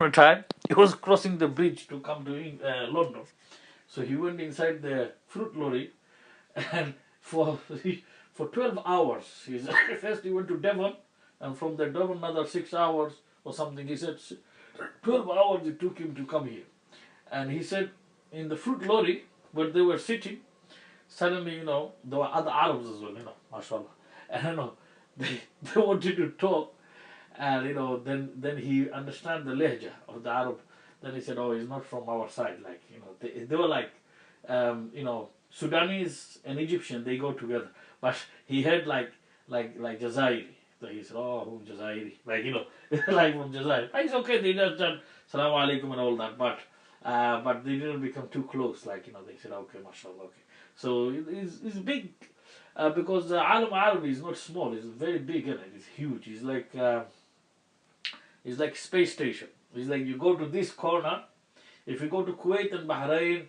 time, he was crossing the bridge to come to London. So he went inside the fruit lorry, and for 12 hours, first he went to Devon, and from the Devon another 6 hours or something. He said 12 hours it took him to come here. And he said in the fruit lorry where they were sitting, suddenly, there were other Arabs as well, mashallah. And they wanted to talk, and then he understand the lehja of the Arab. Then he said, "Oh, he's not from our side." Like they were like, Sudanese and Egyptian, they go together. But he heard like Jazairi. So he said, "Oh, who's Jazairi?" Like like from Jazair. It's okay. They just done Salaam Alaikum and all that, but they didn't become too close. Like they said, "Okay, mashallah, okay." So it's big. Because the Alam Arabi is not small, it's very big, and it's huge. It's like space station. It's like you go to this corner. If you go to Kuwait and Bahrain,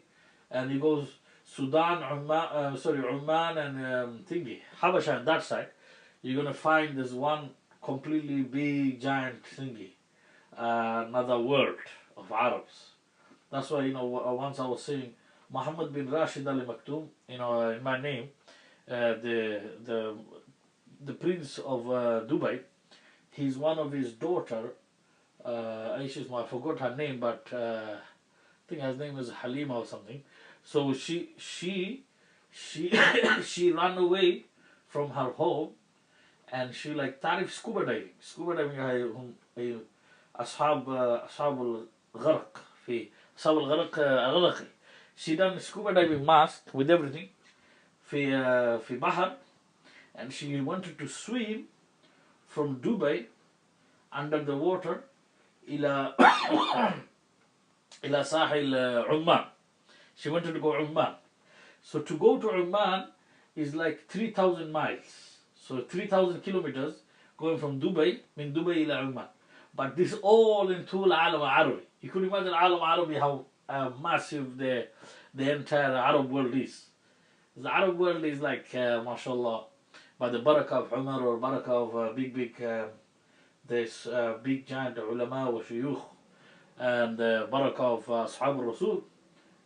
and you go Sudan, Oman and thingy, Habasha on that side, you're gonna find this one completely big giant thingy, another world of Arabs. That's why once I was saying Muhammad bin Rashid Al Maktoum, in my name. The prince of Dubai, he's one of his daughter. I forgot her name, but I think her name is Halima or something. So she ran away from her home, and she like تعرف scuba diving. Scuba diving هي أصحاب الغرق في أصحاب الغرق الغرقي. She done scuba diving mask with everything. في بحر, and she wanted to swim from Dubai under the water إلى إلى ساحل عمان. She wanted to go Oman. So to go to Oman is like 3,000 miles. So 3,000 kilometers going from Dubai, من Dubai إلى Oman. But this all into العالم العربي. You could imagine العالم العربي how massive the entire Arab world is. The Arab world is like, mashallah, by the barakah of Umar or barakah of this big giant ulama wa shuyukh, and the barakah of Ashab al-Rasul.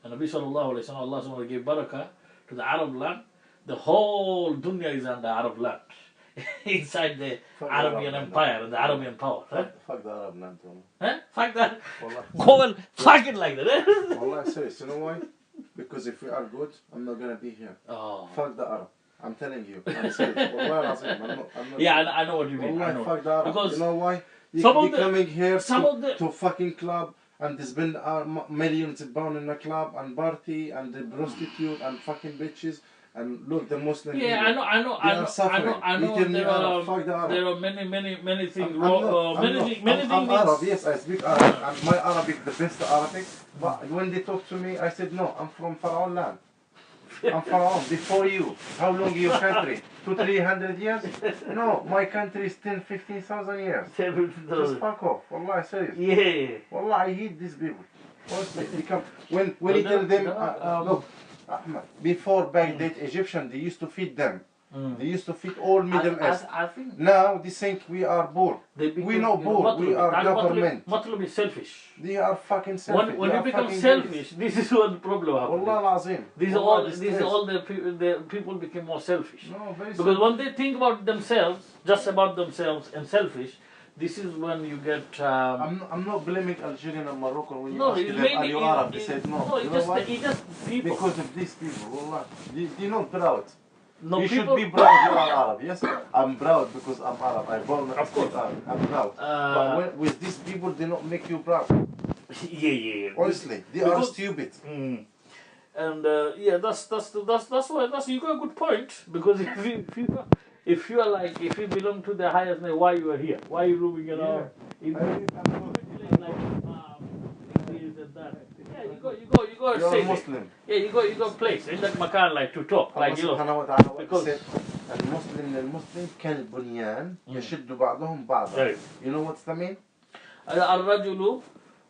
And Nabi sallallahu alayhi wa sallam, Allah subhanahu gave barakah to the Arab land. The whole dunya is on the Arab land. Inside the Arabian Empire and the Arabian power. Fuck the Arab land, Tony. Huh? Fuck that. Go and fuck it like that. Wallah, serious. You know why? Because if we are good, I'm not gonna be here. Oh. Fuck the Arab. I'm telling you. I'm serious. Wallah, I'm not yeah, I know what you mean. Wallah, I know. fuck the Arab. Because you know why? You could be coming here to fucking club and spend millions of pounds in a club and party and the prostitute and fucking bitches. And look, the Muslim people, I know. There are many things wrong. Many things. I'm Arab, yes, I speak Arabic. And my Arabic, the best Arabic. But when they talk to me, I said, no, I'm from Pharaoh land. I'm Pharaoh before you. How long is your country? 200-300 years? No, my country is 10-15,000 years. Just fuck off. Wallah, serious. Yeah. Wallah, I hate these people. Honestly, when you tell them, look, Ahmed, before Baghdad, Egyptian, they used to feed them. They used to feed all Middle East. I think now they think we are poor. We know poor. We are government. Matlub is selfish. They are fucking selfish. When you become selfish, this is what the problem happens. Wallah Azim. These are all the people become more selfish. No, very because selfish. When they think about themselves, just about themselves and selfish, this is when you get. I'm not blaming Algerian and Moroccan when you no, ask them, are you Arab? They said no. No, it's just people. Because of these people, wallah. They're not proud. No, you should be proud you are Arab. Yes, I'm proud because I'm Arab. I born and speak Arab. I'm proud. But with these people, they don't make you proud. Yeah. Honestly, they are stupid. And yeah, that's why you got a good point. Because if you are like, if you belong to the highest name, why you are here? Why are you roaming around? You go You're say a Muslim. Yeah, you go place in that makan like to talk like because المسلم كالبنيان يشد بعضهم بعضا. You know what's the mean? الرجل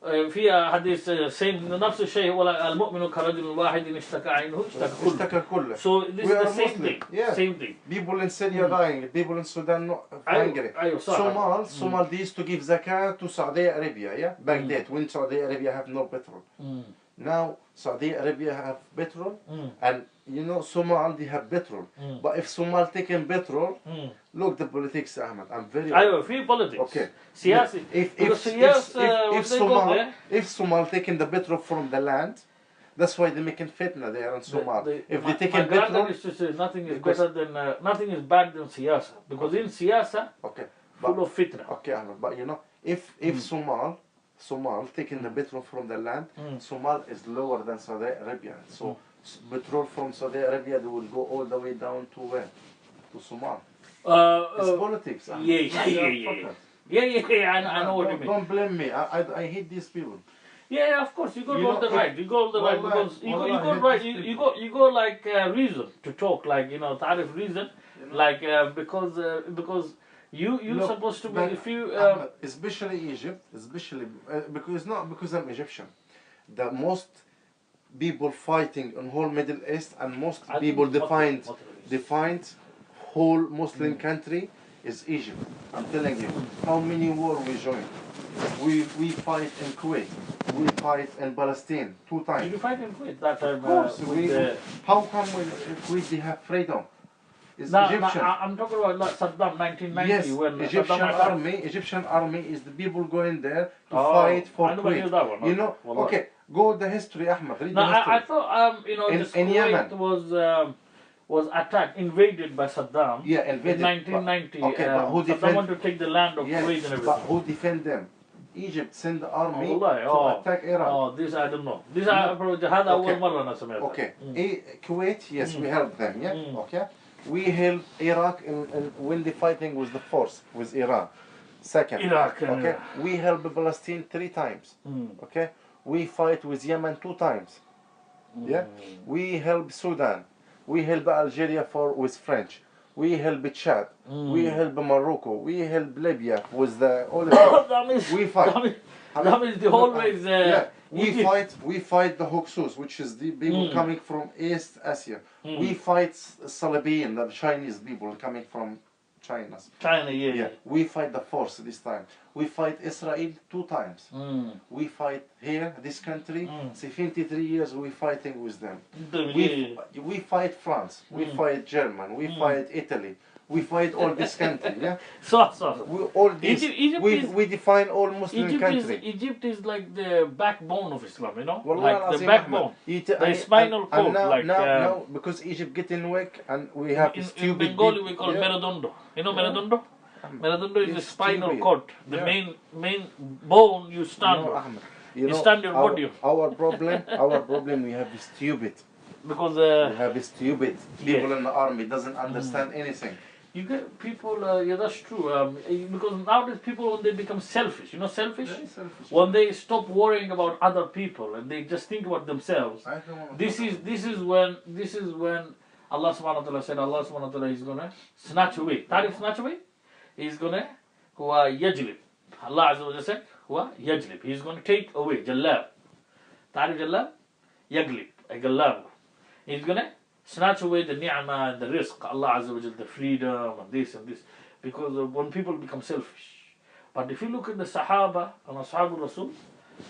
في حديث same نفس الشيء هو المؤمن كرجل واحد إن اشتكى عينه اشتكى اشتكى كله. So this We is are the same Muslim. thing. Yeah. Same thing. People in Syria dying, people in Sudan hungry. أيوة صح. Somal they used to give zakat to Saudi Arabia, yeah? Back then, when Saudi Arabia have no petrol. Now Saudi Arabia have petrol, and you know Somal they have petrol. But if Somal taking petrol, look the politics, Ahmed. I'm very. أيوة في politics. Okay. سياسي. If Somal taking the petrol from the land, that's why they making fitna there in Somal. If they taking petrol, used to say nothing is better than nothing is bad than siyasa, because in siyasa okay, full of fitna. Okay, Ahmed, but you know if Somal taking the petrol from the land, Somal is lower than Saudi Arabia. So petrol from Saudi Arabia they will go all the way down to where? To Somal. It's politics. Yeah, I know what you mean. Don't blame me. I hate these people. Yeah, of course you got all the right. You got all the right because you got right. You got like reason to talk, like تعرف reason, like because you're supposed to be if you especially Egypt, because it's not because I'm Egyptian. The most people fighting in whole Middle East and most people defined whole Muslim country is Egypt. I'm telling you, how many wars we joined. We fight in Kuwait. We fight in Palestine 2 times. Did you fight in Kuwait that time? Of course. How come when Kuwait they have freedom? It's Egyptian. I'm talking about like Saddam 1990 yes, when Egyptian army is the people going there to fight for Kuwait. That one, you know, okay, go the history, Ahmed. Read the history. I thought Kuwait was attacked, invaded by Saddam. Yeah, invaded. In 1990. But who Saddam wanted to take the land of Kuwait and everything. But who defend them? Egypt sent the army to attack Iran. Oh, this I don't know. This هذا أول مرة أنا سمعتها. Okay. Kuwait, yes, we helped them. Yeah. Okay. We helped Iraq when the fighting was the first with Iran. Second. Iraq. Okay. We helped Palestine 3 times. Okay. We fight with Yemen 2 times. Yeah. We helped Sudan. We help Algeria with French. We help Chad. We help Morocco. We help Libya with the all. We fight. That means the whole way is. We fight the Hyksos, which is the people coming from East Asia. We fight Salabiyin, the Chinese people coming from China. Yeah. We fight the force this time. We fight Israel 2 times. We fight here, this country, 73 years we fighting with them. We fight France, we fight German, we fight Italy, we fight all this country, yeah? All this, we define all Muslim country. Egypt is like the backbone of Islam, you know? Well, like the backbone, the spinal cord. Now, because Egypt getting weak and we have in Bengali we call Meredondo. You know Meredondo? Meredondo is the spinal cord, the main bone you stand on. You stand your body. Our problem we have is stupid. Because we have stupid people in the army doesn't understand anything. You get people, that's true. Because nowadays people, when they become selfish, selfish? Yeah, selfish. When they stop worrying about other people and they just think about themselves. This is when Allah subhanahu wa ta'ala said Allah subhanahu wa ta'ala is gonna snatch away. Tarif snatch away? He's gonna yajlib. Allah Azza wa Jalla said yajlib. He's gonna take away. Jallab. Tarif jallab? Yaglib. Gallab. He's gonna snatch away the ni'mah and the rizq, Allah Azza wa Jalla, the freedom and this. Because when people become selfish. But if you look at the Sahaba and Ashabul Rasul,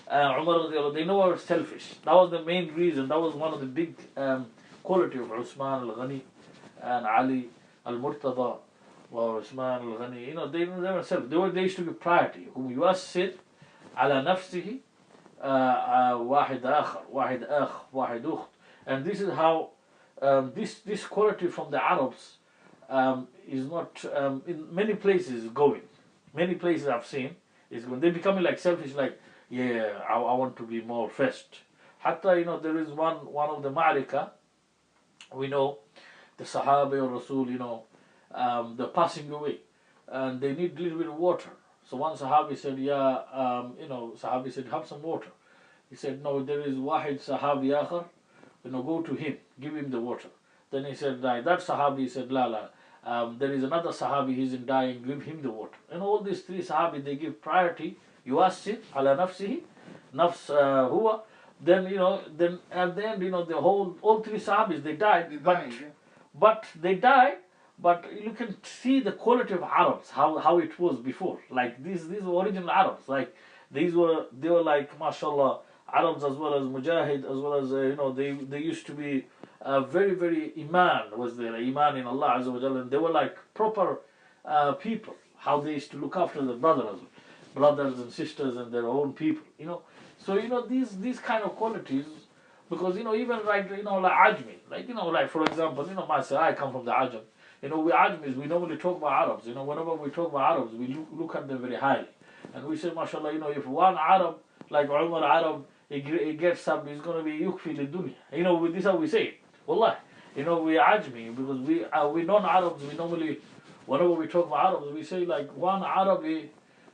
Umar, they know are selfish. That was the main reason. That was one of the big quality of Usman al-Ghani and Ali al-Murtada or Usman al-Ghani. They were selfish. They used to give priority. يؤثر على نفسه واحد آخر واحد أخ واحد أخت. And this is how this quality from the Arabs is not in many places going. Many places I've seen is going. They're becoming like selfish, like I want to be more first. Hatta there is one of the Ma'rika. We know the Sahaba or Rasul. They're passing away, and they need a little bit of water. So one Sahabi said, Sahabi said, have some water. He said, no, there is Wahid Sahabi Akhar. Go to him, give him the water. Then he said, that Sahabi said, la. There is another Sahabi, he's in dying, give him the water. And all these 3 Sahabi, they give priority, yuassid ala nafsihi, nafs huwa, then then at the end, all three Sahabis, they died, but they died. But you can see the quality of Arabs, how it was before. Like these were original Arabs. Like they were like, mashallah, Arabs as well as Mujahid, as well as they used to be very, very iman was there, iman in Allah Azza wa Jalla, and they were like proper people. How they used to look after their brothers and sisters and their own people. So these kind of qualities, because even like like Ajmi, like for example, myself, I come from the Ajam. We Ajmis, we normally talk about Arabs. Whenever we talk about Arabs, we look at them very highly. And we say, mashallah, if one Arab, like Umar Arab, he gets up, he's going to be yukfi li dunya. This is how we say it. Wallah. We Ajmi, because we non-Arabs, we normally, whenever we talk about Arabs, we say like one Arabi,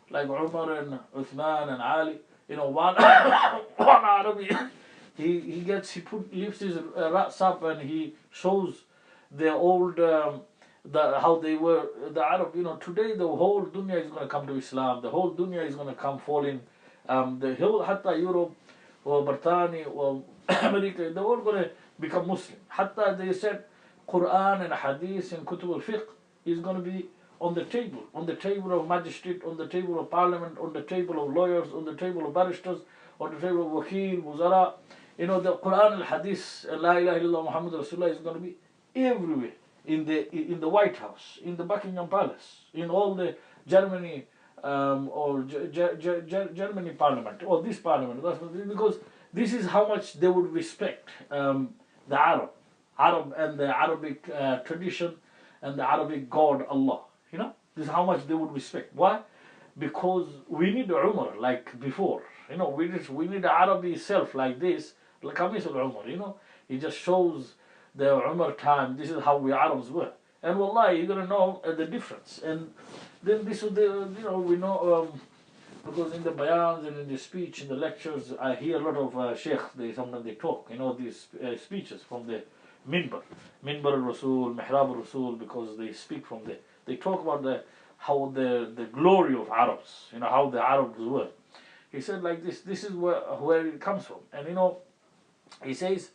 like Umar and Uthman and Ali, one Arabi, he lifts his rats up and he shows the old, how they were, the Arab, today the whole dunya is going to come to Islam, the whole dunya is going to come fall in, the whole, hatta Europe, or Britannia, or America, they're all going to become Muslim. Hatta they said Quran and Hadith and Kutub al-Fiqh is going to be on the table of magistrate, on the table of parliament, on the table of lawyers, on the table of barristers, on the table of wakil, wuzara. The Quran and Hadith, La ilaha illallah Muhammad Rasulullah is going to be everywhere. In the White House, in the Buckingham Palace, in all the Germany or Germany Parliament, or this Parliament, because this is how much they would respect the Arab and the Arabic tradition and the Arabic God Allah. This is how much they would respect. Why? Because we need Umar like before. We need the Arabi self like this, like Qamis al-Umar. He just shows the Umar time. This is how we Arabs were, and wallahi, you're gonna know the difference. And then this is we know because in the bayans and in the speech, in the lectures, I hear a lot of sheikhs. Sometimes they talk, these speeches from the minbar al-Rasul, mihrab al-Rasul, because they speak from there. They talk about how the glory of Arabs, how the Arabs were. He said like this. This is where it comes from, and he says.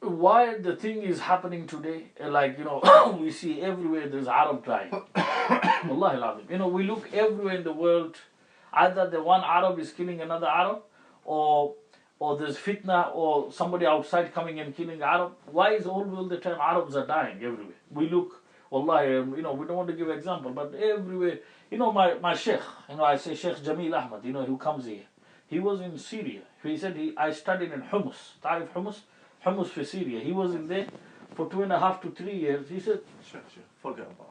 Why the thing is happening today, like we see everywhere there's Arab dying. Wallahi al-Azim. We look everywhere in the world, either the one Arab is killing another Arab, or there's fitna, or somebody outside coming and killing Arab. Why is all the time Arabs are dying everywhere? We look, wallahi, we don't want to give an example, but everywhere, my sheikh, I say Sheikh Jamil Ahmad, who comes here. He was in Syria. He said I studied in Humus. Ta'rif Humus for Syria. He was in there for 2.5 to 3 years. He said, forget about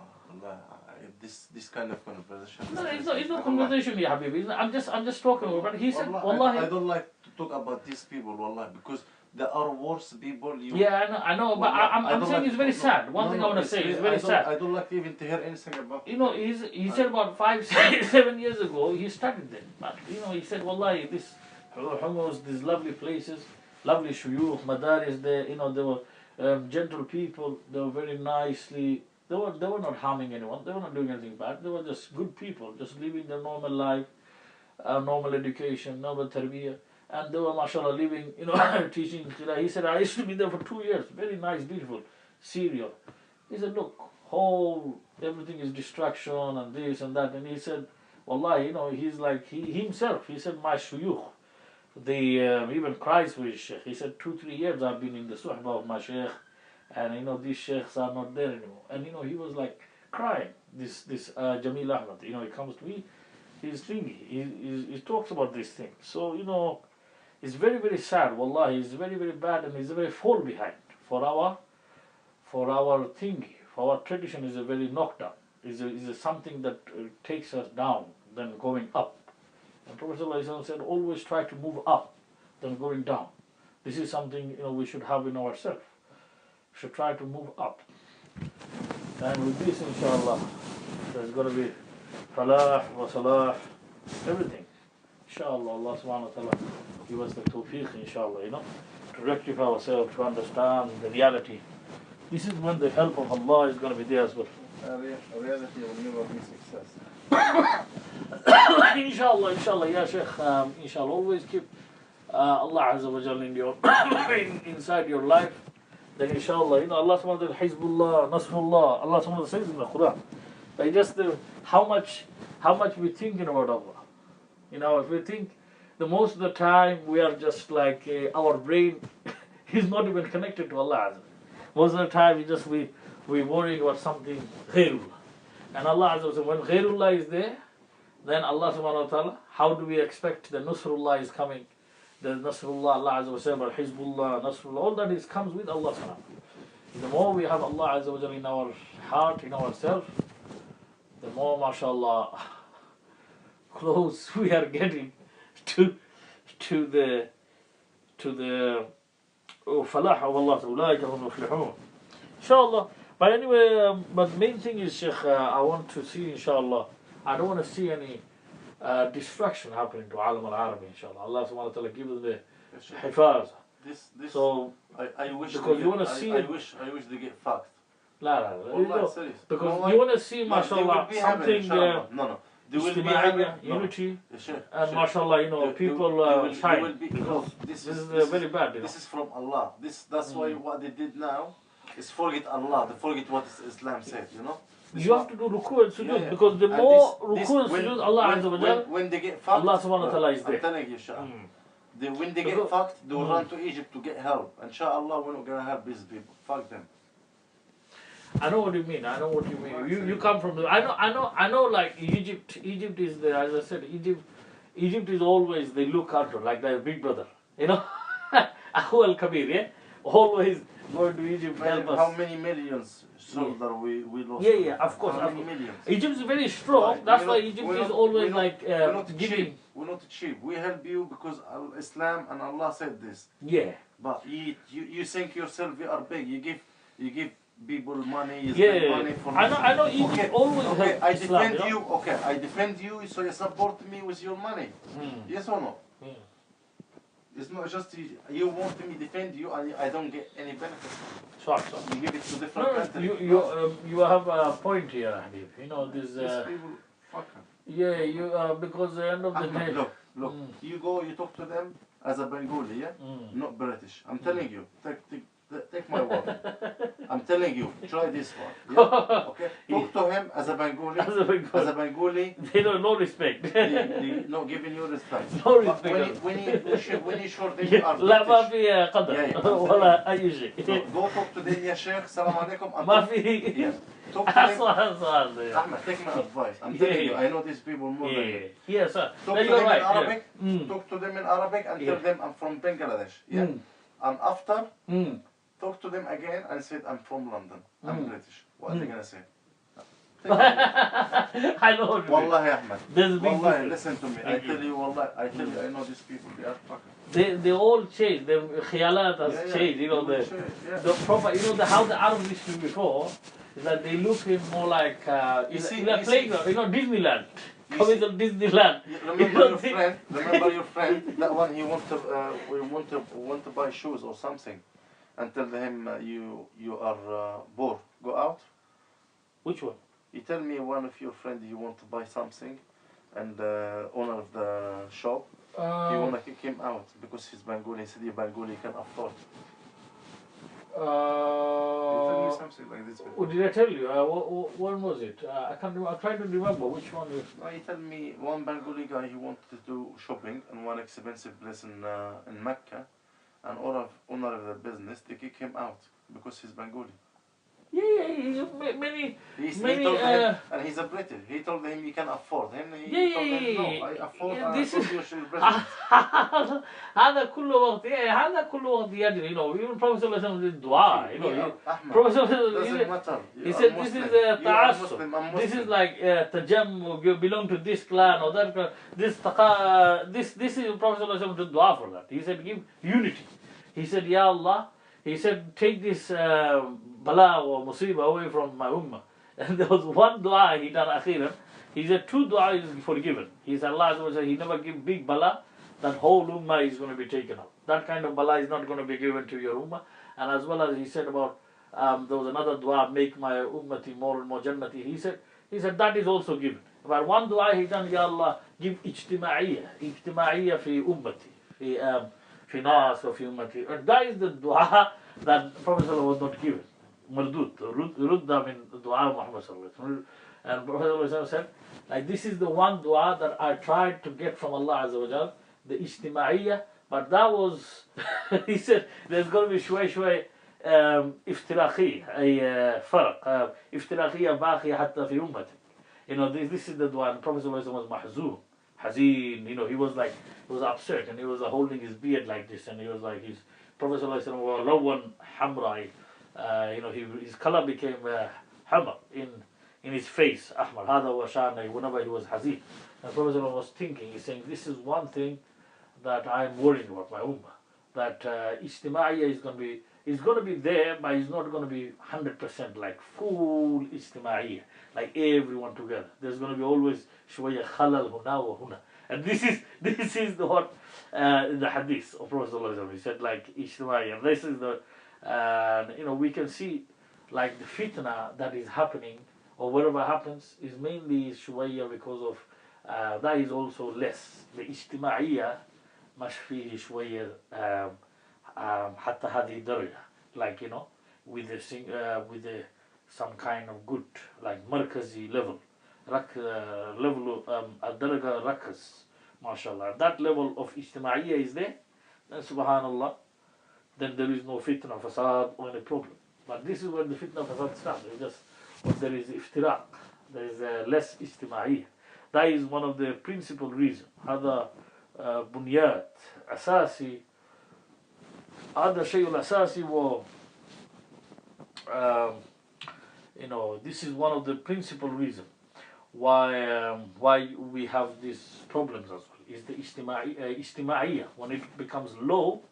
this kind of conversation. No, it's not conversation, ya Habibi. I'm just talking about. But he said, Wallahi, I don't like to talk about these people, Wallahi, because they are worse people. Yeah, I know, but I'm saying it's very sad. One thing I want to say is very sad. I don't like even to hear anything about. He said about 5, 7 years ago he studied there. But he said, Wallahi, this Humus, these lovely places. Lovely shuyukh, madaris there, they were gentle people, they were very nicely, they were not harming anyone, they were not doing anything bad, they were just good people, just living their normal life, normal education, normal tarbiyah, and they were, mashallah, living, teaching. He said, I used to be there for 2 years, very nice, beautiful, Syria. He said, look, everything is destruction and this and that, and he said, wallahi, he's like, he himself, he said, my shuyukh, they even cries for his sheikh. He said 2-3 years I've been in the suhbah of my sheikh, and these sheikhs are not there anymore. And he was like crying. This Jamil Ahmad, he comes to me, he's thinking, he talks about this thing. So it's very, very sad. Wallahi, it's very, very bad, and it's a very fall behind for our thingy. For our tradition is a very knockdown. Is something that takes us down than going up. And Prophet ﷺ said, always try to move up than going down. This is something we should have in ourselves. We should try to move up. And with this, inshallah, there's going to be falah wa salah, everything. Inshallah, Allah subhanahu wa ta'ala give us the tawfiq, inshallah, to rectify ourselves, to understand the reality. This is when the help of Allah is going to be there as well. Reality will never be success. Inshallah, inshallah, ya Sheikh, inshallah, always keep Allah Azza wa Jalla in your inside your life. Then inshallah, Allah subhanahu wa ta'ala, Hizbullah, Nasrullah, Allah subhanahu wa ta'ala says in the Quran. But just how much we thinking about Allah. If we think, the most of the time we are just like our brain is not even connected to Allah Azza wa Jalla. Most of the time we worrying about something ghairullah. And Allah Azza wa Jalla, when ghairullah is there, then Allah subhanahu wa ta'ala, how do we expect the Nasrullah is coming? The Nasrullah, Allah Azza wa Jalla, Hizbullah, Nasrullah, all that comes with Allah subhanahu wa ta'ala. The more we have Allah Azza wa Jalla in our heart, in ourselves, the more, mashallah, close we are getting to the falah of Allah. أولئك هم المفلحون. Inshallah. But anyway, but the main thing is, Sheikh, I want to see, inshallah, I don't want to see any destruction happening to Alam al-Arabi, inshallah. Allah subhanahu wa ta'ala give them the hifaz. So, I wish because you want to see it. I wish they get fucked. La, Serious. because you want to see, mashallah, something no. They will be having unity, Sure, and sure. mashallah, people shine. Because this is very bad. This is from Allah. That's why what they did now is forget Allah. They forget what Islam said. You have to do ruku and sujood, Yeah. because the And more this- ruku and when- sujood Allah when- Azza wa when- Jalla, when they get fucked, Allah subhanahu wa ta'ala is there. I'm telling you, Shah. When they get Because- fucked, they will run to Egypt to get help. Inshallah, we're not gonna help these people. Fuck them. I know what you mean. You come from the. I know. Like Egypt. Egypt is the. As I said, Egypt is always they look after, like their big brother. Ahu al Kabir. Yeah, always going to Egypt help us. How many millions soldiers we lost? Yeah, of course. How many millions? Egypt is very strong. Right. That's We're why not- Egypt we're is not- always we're not- like We're not giving. cheap. We're not cheap. We help you because Islam and Allah said this. Yeah. But you think yourself you are big. You give people money. You Yeah. spend money for. I know Egypt always Okay, help I Islam. defend you. Okay, I defend you. So you support me with your money. Yes or no? Yeah. It's not just you want me defend you and I don't get any benefit. Sure. You give it to different No, countries. you have a point here, Habib. This. These people, fuck 'em. Yeah, because at the end of the Ahmed, day. look. You go, you talk to them as a Bengali, yeah? Not British. I'm telling you, take my word. I'm telling you, try this one. Yeah? Okay? Talk to him as a Bengali. As a Bengali, They don't no respect. they not giving you respect. No But respect. when you show them you are لا ما British, في قدر Yeah, ولا أي شيء. go talk to them, ya Sheikh, salam alaikum. and ما talk- في Yeah. Talk to them. صح. Ahmed, take my advice. I'm telling you, I know these people more than you. Yeah, sir. Talk No, to you're them in right. Arabic. Yeah. Talk to them in Arabic and tell Yeah. them I'm from Bangladesh. Yeah. And after, Mm. talk to them again and say I'm from London. I'm British. What are they gonna say? I know what you mean. Wallahi Ahmed. There's a big Wallahi, difference. listen to me. I Thank tell you. you, wallahi, I know these people. They are fucking. They all change. The khiyalat has changed. They will change, yeah. The proper. How the Arabs used to be before is that they look in more like You see- in a you playground. Disneyland. You Coming see- to Disneyland. Remember your friend? Remember your friend? That one he want to buy shoes or something, and tell him you are bored. Go out. Which one? You tell me one of your friend you want to buy something, and the owner of the shop you wanna kick him out because he's Bengali. He said you Bengali can afford. You tell me something like this. Oh, did I tell you? When was it? I can't remember. I'm trying to remember which one. No, you tell me one Bengali guy he wanted to do shopping in one expensive place in Mecca, and owner of the business they kick him out because he's Bengali. Yeah. Many. He Many, told him, and he's a British. He told him you can afford him. He told him no, I afford. Yeah, I this afford is- your business. هذا كله وقت هذا كله وقت يجري even Prophet صلى الله عليه وسلم did dua Ahmed, Prophet صلى الله عليه doesn't وسلم matter. he You said are this Muslim. is You are ta'assub Muslim. I'm this is Muslim. like tajam, you belong to this clan or that clan. This is Prophet صلى الله عليه وسلم did dua for that. He said give unity. He said Ya Allah, he said take this bala or musiba away from my ummah. And there was one dua he done akhiran. He said 2 dua is forgiven. He said Allah Azza wa Jalla, he never give big bala, that whole ummah is going to be taken out. That kind of bala is not going to be given to your ummah. And as well as he said about, there was another dua, make my ummati more and more jannati. He said that is also given. But one dua he done, Ya Allah, give ijtima'iyya fi ummati, fi nas wa fi ummati. And that is the dua that Prophet was not given. Mardud, rudda min dua Muhammad sallallahu alaihi wasallam. And Prophet sallallahu alaihi wasallam said, like, this is the one dua that I tried to get from Allah Azza wa Jal, the ijtima'iyya, but that was, he said, there's going to be shway افتراقية أي فرق افتراقية باقية حتى في أمتك. You know, this is the dua. And the Prophet was mahzoon, hazeen. You know, he was like, he was upset, and he was holding his beard like this, and he was like, his Prophet was lawan hamra. You know, his color became hamra in his face, ahmar. Hada wa shana. Whenever he was hazeen, and the Prophet was thinking, he's saying, this is one thing that I'm worried about my ummah. That ijtima'iyya is going to be there, but it's not going to be 100% like full ijtima'iyya, like everyone together. There's going to be always shwaya khalal huna wa huna. And this is the what in the hadith of Prophet sallallahu alaihi wasallam. He said like ijtima'iyya. And this is the you know, we can see like the fitna that is happening or whatever happens is mainly shwaya because of that is also less. The ijtima'iyya مش فيه شوية حتى هذه الدرجة, like, you know, with the some kind of good, like مركزي level level الدرجة ركز ما شاء الله, that level of اجتماعية is there, then subhanallah, then there is no fitna fasad or any problem. But this is where the fitna fasad starts. Just when there is iftiraq, there is less اجتماعية. That is one of the principal reasons. هذا بنيات أساسي, هذا الشيء الأساسي و you know, this is one of the principal reasons why we have these problems as well, is the ijtima'iyya, when it becomes low,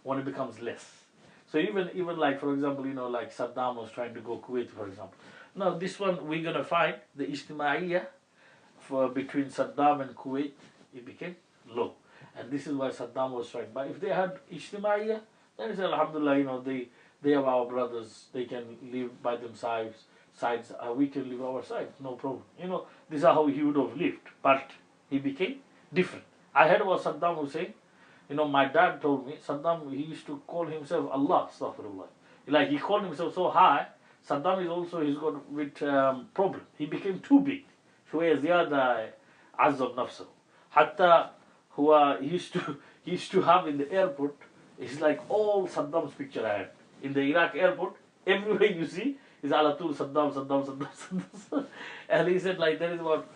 when it becomes less. So even like, for example, you know, like Saddam was trying to go Kuwait, for example. Now this one we're going to find the ijtima'iyya for between Saddam and Kuwait, it became low, and this is why Saddam was trying. But if they had ijtima'iyya, then it's alhamdulillah, you know, they are our brothers, they can live by themselves, we can live our side, no problem. You know, this is how he would have lived, but he became different. I heard about Saddam Hussein, you know, my dad told me, Saddam, he used to call himself Allah, astaghfirullah. Like, he called himself so high, Saddam is also, he's got with problem. He became too big. شوية زيادة عزب نفسه. حتى he used to have in the airport, it's like all Saddam's picture I had. In the Iraq airport, everywhere you see is ala tul Saddam. And he said like there is about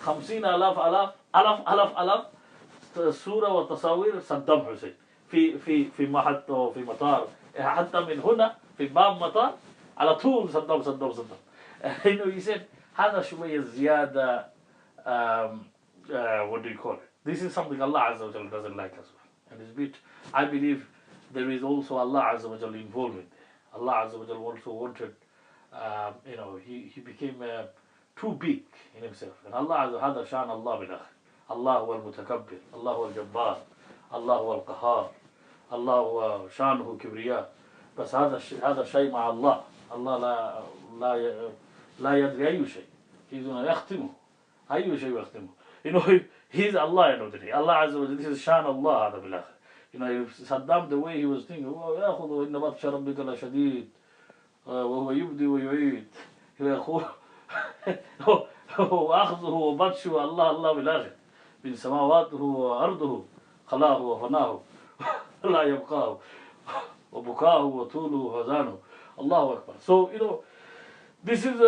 50,000 صورة وتصاوير صدام حسين في محطة في مطار, حتى من هنا في باب مطار على طول صدام. You know, he said هذا شوية زيادة what do you call it? This is something Allah Azza wa Jalla doesn't like as well. And it's bit, I believe there is also Allah Azza wa Jalla involved in there. Allah Azza wa Jalla also wanted, you know, he became too big in himself. And Allah Azza, هذا شان الله بالآخر. الله هو المتكبر, الله هو الجبار, الله هو القهار, الله هو شانه كبرياء. بس هذا شيء مع الله. الله لا يدري أي شيء. He's going to يختمه. أي شيء يختمه. You know, he's Allah, you know, today. Allah Azza wa Jalla, this is شان الله هذا بالآخر. You know, Saddam, the way he was thinking, يأخذ إن بطش ربك لشديد وهو يبدي ويعيد. يقول وأخذه وبطشه الله بالآخر. من سماواته وأرضه خلاه وفناه لا يبقاه وبكاه وطوله وحزانه. Allahu Akbar. So, you know, this is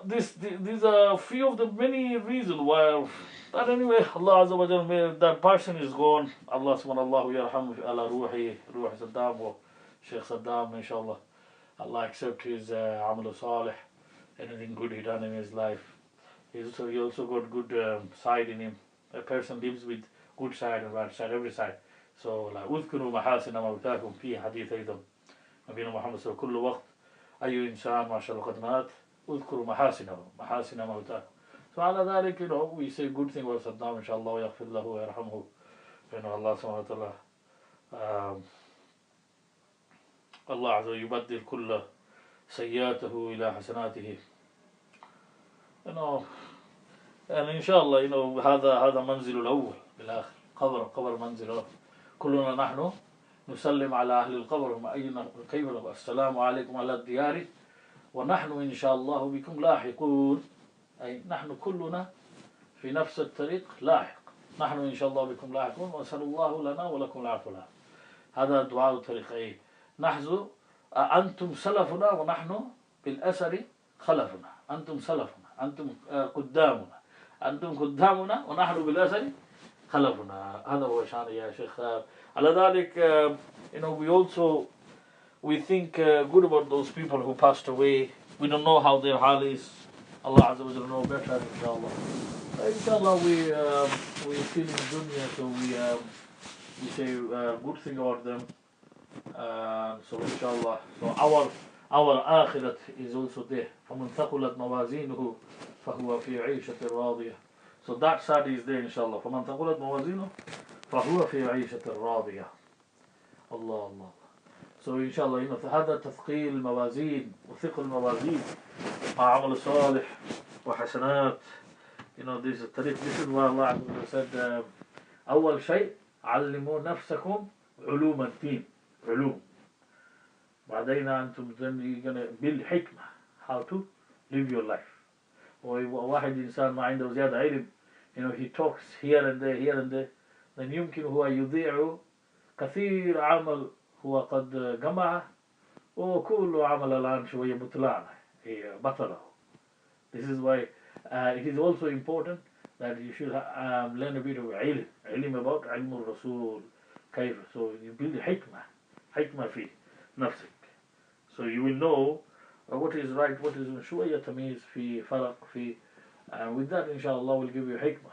these are few of the many reasons why. But anyway, Allah Azza wa Jalla, that person is gone. Allah subhanahu yarham ala ruhi Saddam wa Sheikh Saddam, inshallah. Allah accept his amal salih, anything good he done in his life. He also got good side in him. A person lives with good side and bad side, every side. So, like, اذكروا محاسن موتاكم في حديث أيضا نبينا محمد صلى الله عليه وسلم كل وقت أي إنسان ما شاء الله قد مات اذكروا محاسن موتاكم. So على ذلك, you know, we say good thing about Saddam, inshallah, ويغفر له ويرحمه. You know, Allah subhanahu wa ta'ala, Allah عز يبدل كل سيئاته إلى حسناته. You know, And inshallah, you know, هذا منزل الأول بالآخر. قبر منزل. كلنا نحن نسلم على أهل القبر أين كيف السلام عليكم على الديار ونحن إن شاء الله بكم لاحقون. أي نحن كلنا في نفس الطريق لاحق. نحن إن شاء الله بكم لاحقون وأسأل الله لنا ولكم العفو. هذا دعاء الطريق. أي نحن أنتم سلفنا ونحن بالأثر خلفنا. أنتم سلفنا، أنتم قدامنا، أنتم قدامنا ونحن بالأثر خلفنا. هذا هو شأن يا شيخ. على ذلك you know, we think good about those people who passed away. We don't know how their hal is. Allah Azza wa Jalla know better, inshallah. Inshallah, we feel in dunya, so we say good thing about them. So inshallah, so our akhirat is also there. فَمَنْ ثَقُلَتْ مَوَازِينُهُ فَهُوَ فِي عِيشَةٍ رَاضِيَةٍ. So that side is there, inshallah. فَمَنْ ثَقُلَتْ مَوَازِينُهُ فَهُوَ فِي عِيشَةٍ رَاضِيَةٍ. Allah, Allah. So inshallah, you know, هذا تثقيل الموازين وثقل الموازين مع عمل الصالح وحسنات. You know, this is why Allah said, أول شيء علموا نفسكم علوم الدين. علوم. بعدين أنتم then you're gonna build حكمة. How to live your life. واحد إنسان ما عنده زيادة علم, you know, he talks here and there, then يمكن هو يضيع كثير عمل هو قد جمعه وكل عمل الآن شوية بطله. This is why it is also important that you should learn a bit of علم about علم الرسول كيف. So you build حكمة في نفسك. So you will know what is right, what is شوية تمييز في فرق في with that inshallah will give you حكمة.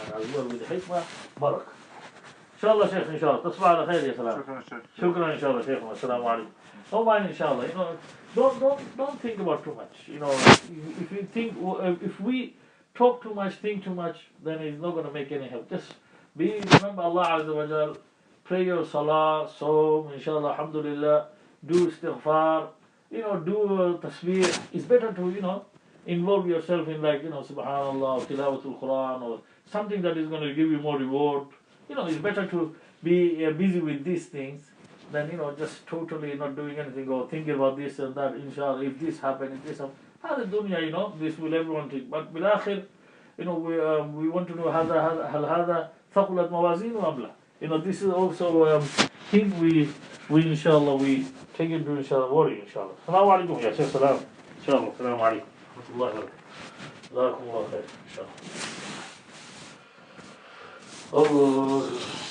And as well with حكمة بركة. إن شاء الله شيخ إن شاء الله تصبح على خير يا سلام. شكرا إن شاء الله شيخنا. السلام عليكم. Don't mind inshallah. You know, don't think about too much. You know, if you think, if we talk too much, think too much, then it's not going to make any help. Just remember Allah Azza wa Jal. Pray your salah, saum, inshallah, alhamdulillah. Do istighfar. You know, do tasbih. It's better to, you know, involve yourself in, like, you know, subhanallah, tilawatul Quran, or something that is going to give you more reward. You know, it's better to be busy with these things than, you know, just totally not doing anything or thinking about this and that. Inshallah, if this happened, if this happened. Dunya, you know, this will everyone think. But بالآخر, you know, we want to know هذا ثقلت موازين أم لا. You know, this is also thing we inshallah we take into inshallah worry inshallah. السلام عليكم يا شيخ. سلام إن شاء الله. السلام عليكم ورحمة الله وبركاته. جزاكم الله خير إن شاء الله. Allah.